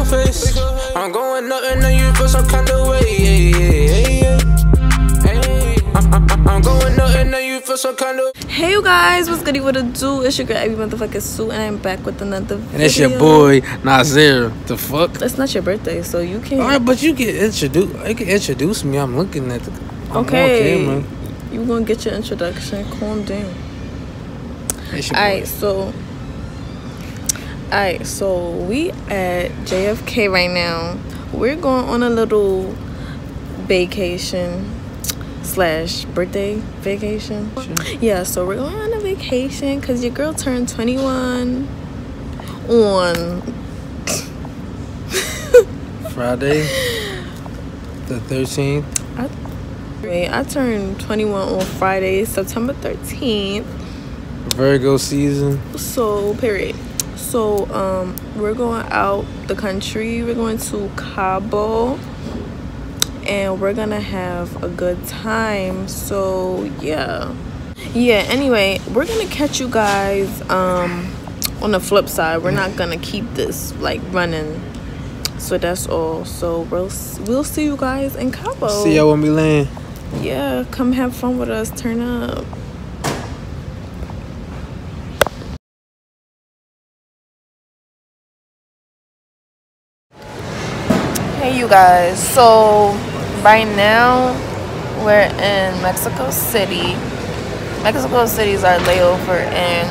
face. I'm going nothing and you feel some kind of way. I'm going nothing and you feel some kind of. Hey you guys, what's goody, what it do? It's your girl Abi motherfucking Sue, and I'm back with another video. And it's your boy Nazir. The fuck? It's not your birthday, so you can't. Alright, but you can introduce me. I'm looking at the. Okay, man. You gonna get your introduction. Calm down. Alright, so we at JFK right now. We're going on a little vacation / birthday vacation. Sure. Yeah, so we're going on a vacation because your girl turned 21 on Friday the 13th. I turned 21 on Friday, September 13th. Virgo season. So period. So we're going out the country. We're going to Cabo, and we're gonna have a good time. So yeah, anyway, we're gonna catch you guys on the flip side. We're not gonna keep this like running, so that's all. So we'll see you guys in Cabo. See y'all when we land. Yeah, come have fun with us. Turn up. Hey you guys, so right now we're in Mexico City. Mexico City is our layover, and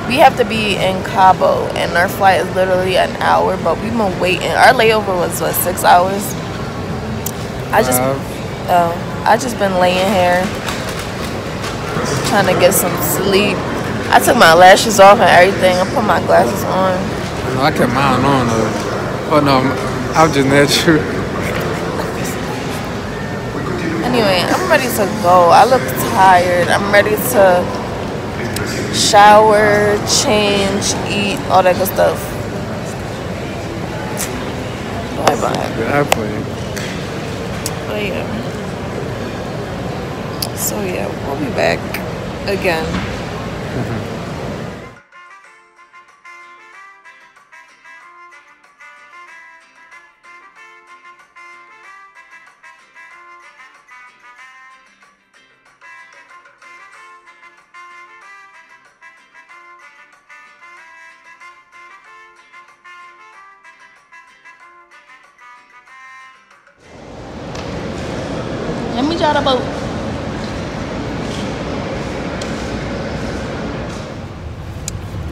we have to be in Cabo, and our flight is literally an hour, but we've been waiting. Our layover was what, 6 hours? I just been laying here trying to get some sleep. I took my lashes off and everything. I put my glasses on. No, I kept mine on though. Oh no, I'm just natural. Anyway, I'm ready to go. I look tired. I'm ready to shower, change, eat, all that good stuff. Bye-bye. Good airplane. But yeah. So yeah, we'll be back again. Let me try the boat.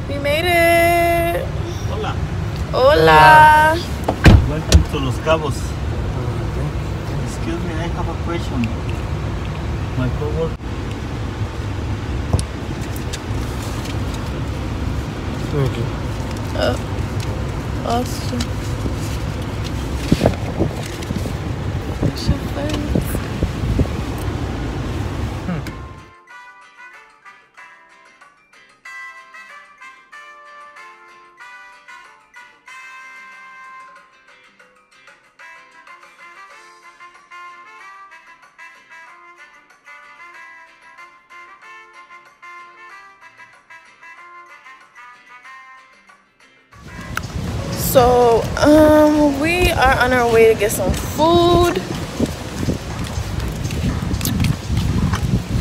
We made it. Hola. Hola. Welcome to Los Cabos. Excuse me, I have a question. My coworker. Thank you. Awesome. What's your face? So, we are on our way to get some food.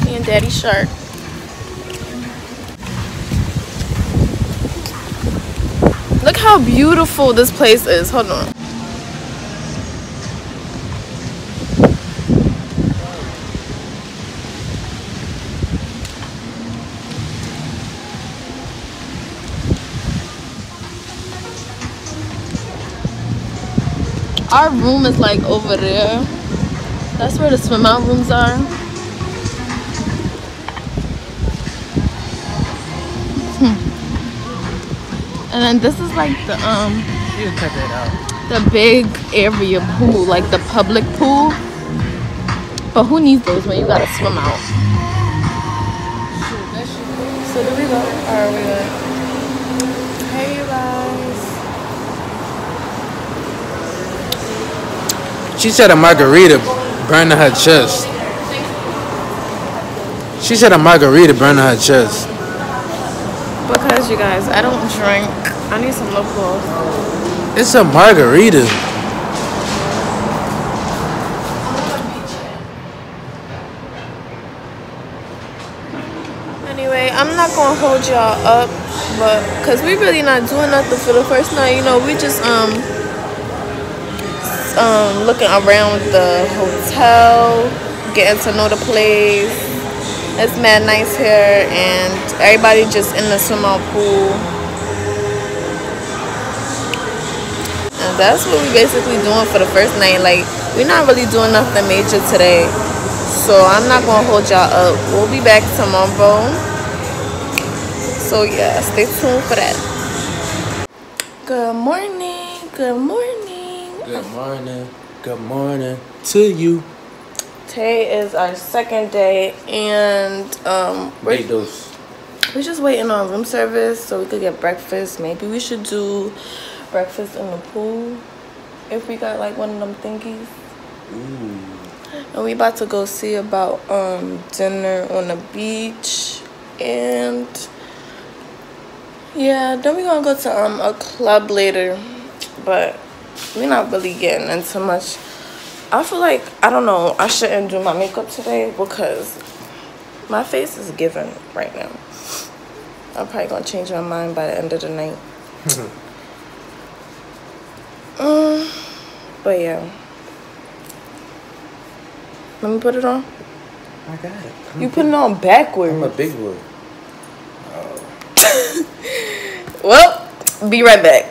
Me and Daddy Shark. Look how beautiful this place is. Hold on. Our room is like over there. That's where the swim out rooms are. And then this is like the You can cut that out. the big area pool, like the public pool. But who needs those when you gotta swim out? So do we go? Or are we good? Hey you guys. She said a margarita burning her chest. She said a margarita burning her chest. Because you guys, I don't drink. I need some lip gloss. It's a margarita. Anyway, I'm not gonna hold y'all up, but cause we really not doing nothing for the first night. You know, we just looking around the hotel, getting to know the place. It's mad nice here, and everybody just in the swimming pool. And that's what we basically doing for the first night. Like, we're not really doing nothing major today, so I'm not gonna hold y'all up. We'll be back tomorrow. So yeah, stay tuned for that. Good morning. Good morning. Good morning. Good morning to you. Today is our second day, and we're just waiting on room service so we could get breakfast. Maybe we should do breakfast in the pool if we got like one of them thingies. Ooh. And we about to go see about dinner on the beach, and yeah, then we gonna go to a club later, but we're not really getting into much. I feel like, I don't know, I shouldn't do my makeup today because my face is giving right now. I'm probably gonna change my mind by the end of the night. But yeah, let me put it on. I got it. You put it on backwards. I'm a big boy. Well, be right back.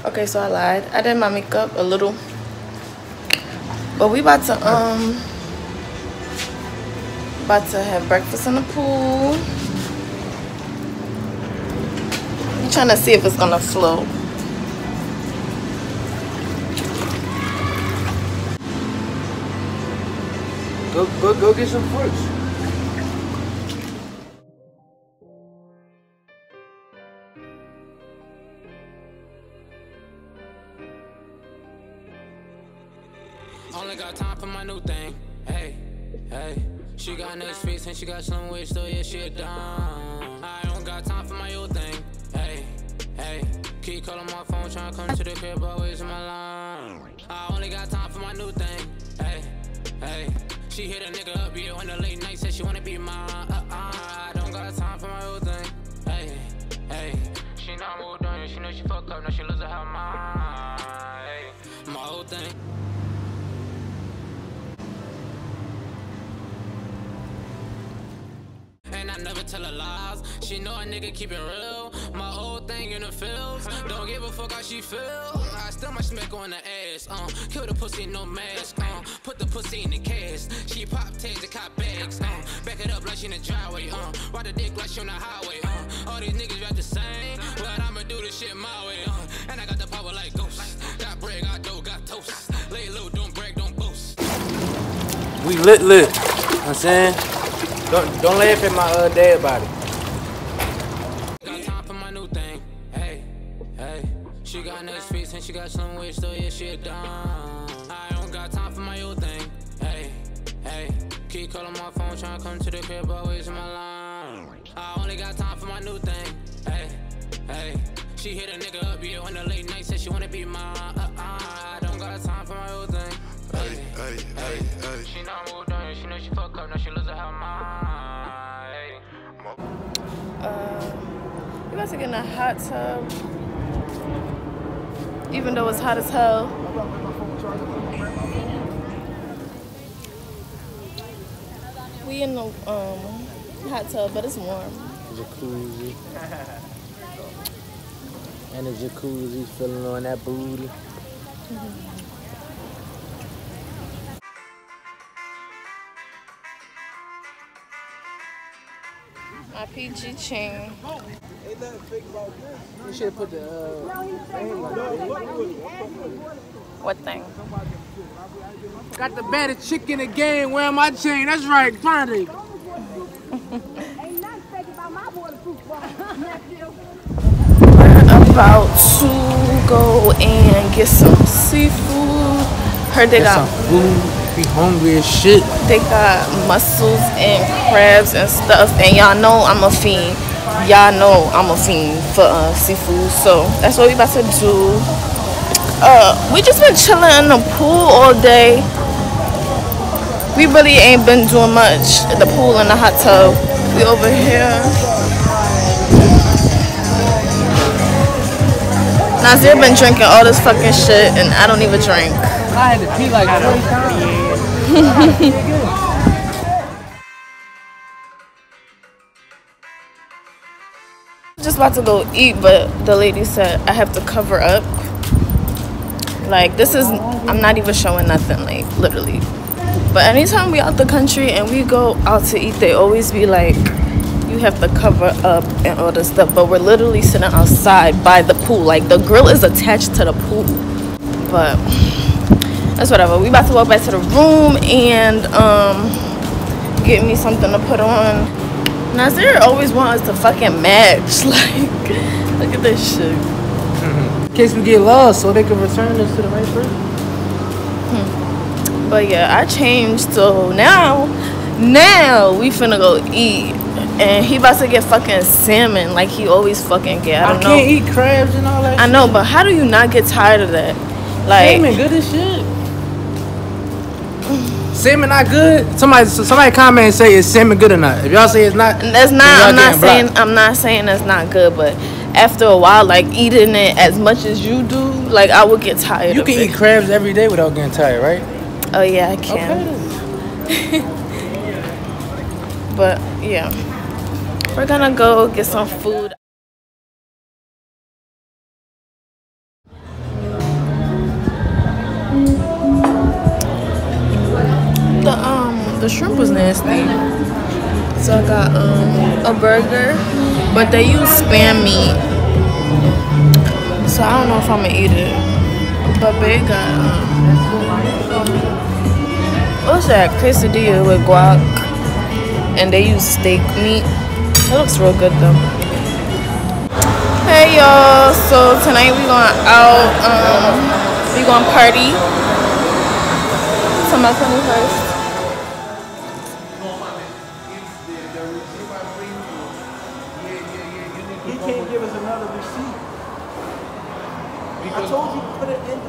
Okay, so I lied. I did my makeup a little, but we about to have breakfast in the pool. I'm trying to see if it's gonna flow. Go get some fruits. Only got time for my new thing. Hey, hey. She got nice face and she got some waist, so yeah, she a dumb. I don't got time for my old thing. Hey, hey. Keep calling my phone, trying to come to the crib, always in my line. I only got time for my new thing. Hey, hey. She hit a nigga up, yeah, on the late night, said she wanna be mine. I don't got time for my old thing. Hey, hey. She not moved on, she know she fuck up, now she losing her mind. Hey, my old thing. And I never tell her lies. She know a nigga keep it real. My whole thing in the fields. Don't give a fuck how she feel. I still my smack on the ass. Kill the pussy, no mask. Put the pussy in the cast. She pop tags and cop bags. Back it up like she in the driveway. Ride the dick like she on the highway. All these niggas rap the same, but I'ma do this shit my way. And I got the power like ghosts. Got bread, got dough, got toast. Lay low, don't brag, don't boast. We lit. You know what I'm saying? Don't laugh at my dead body. Got time for my new thing. Hey, hey. She got nice face and she got some waist, so yeah, she a dumb. I don't got time for my old thing. Hey, hey. Keep calling my phone, trying to come to the crib, always in my line. I only got time for my new thing. Hey, hey. She hit a nigga up, yeah, on the late night, said she wanna be mine. I don't got time for my old thing. Hey, hey. She not moved on, she know she fuck up, now she losing her mind. We about to get in a hot tub, even though it's hot as hell. We in the hot tub, but it's warm. Jacuzzi. And the jacuzzi, feeling on that booty. My PG chain. You should put the What thing? got the baddest chick in the game wearing my chain. That's right, Friday. We're about to go and get some seafood. Heard they got some food. Be hungry as shit. They got mussels and crabs and stuff, and y'all know I'm a fiend. Y'all know I'm a fiend for seafood, so that's what we about to do. We just been chilling in the pool all day. We really ain't been doing much at the pool and the hot tub. We over here. Nazir been drinking all this fucking shit and I don't even drink. I had to pee like 20 times. Just about to go eat, but the lady said I have to cover up. Like, this is, I'm not even showing nothing, like, literally. But anytime we out the country and we go out to eat, they always be like, you have to cover up and all this stuff. But we're literally sitting outside by the pool. Like, the grill is attached to the pool. But that's whatever. We about to walk back to the room and get me something to put on. Nazir always wants us to fucking match. Like, look at this shit. In case we get lost, so they can return us to the right person. But yeah, I changed. So now we finna go eat. And he about to get fucking salmon like he always fucking get. I don't know. I can't eat crabs and all that I know, but how do you not get tired of that? Like, salmon good as shit. Salmon not good. Somebody comment and say is salmon good or not. If y'all say it's not, that's not. I'm not saying it's not good, but after a while, like eating it as much as you do, like I would get tired. You can eat crabs every day without getting tired, right? Oh yeah, I can. Okay. But yeah, we're gonna go get some food. The shrimp was nasty. So I got a burger, but they use spam meat. So I don't know if I'm gonna eat it. But they got what's that? Quesadilla with guac, and they use steak meat. It looks real good though. Hey y'all, so tonight we going out. We going party. It's my 21st. He can't give us another receipt. I told you to put it in.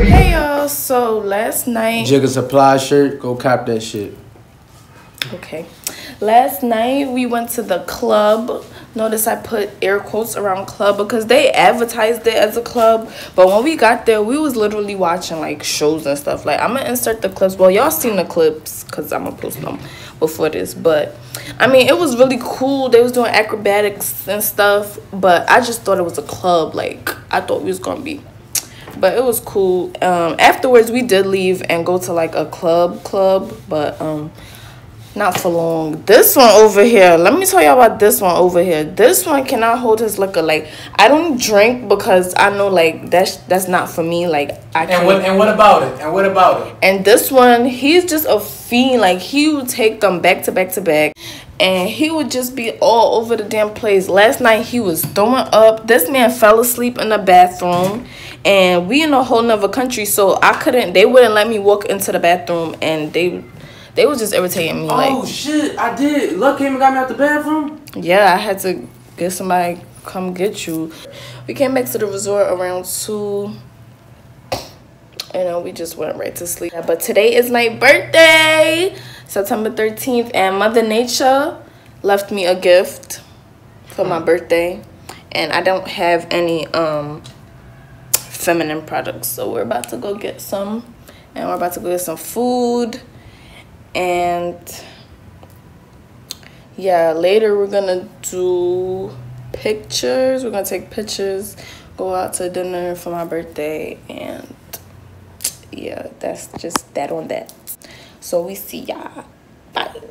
Hey y'all, so last night Jigga Supply shirt, go cop that shit. okay, last night we went to the club. Notice I put air quotes around club because they advertised it as a club, but when we got there we was literally watching like shows and stuff. Like, I'm gonna insert the clips. Well, y'all seen the clips because I'm gonna post them before this, but I mean, it was really cool. They was doing acrobatics and stuff, but I just thought it was a club. Like, I thought we was gonna be. But it was cool. Afterwards we did leave and go to like a club, but not for long. This one over here, let me tell y'all about this one over here. This one cannot hold his liquor. Like, I don't drink because I know like that's not for me. Like, I can't. And what about it? And what about it? And this one, he's just a fiend. Like, he would take them back to back to back, and he would just be all over the damn place. Last night he was throwing up. This man fell asleep in the bathroom, and we in a whole nother country, so I couldn't. They wouldn't let me walk into the bathroom, and they was just irritating me. Oh, like, shit, I did. Luck came and got me out the bathroom? Yeah, I had to get somebody come get you. We came back to the resort around 2. We just went right to sleep. But today is my birthday, September 13th. And Mother Nature left me a gift for my birthday. And I don't have any feminine products. So we're about to go get some. And we're about to go get some food. And yeah, later we're gonna do pictures. We're gonna take pictures, go out to dinner for my birthday, and yeah, that's just that on that. So we see y'all. Bye.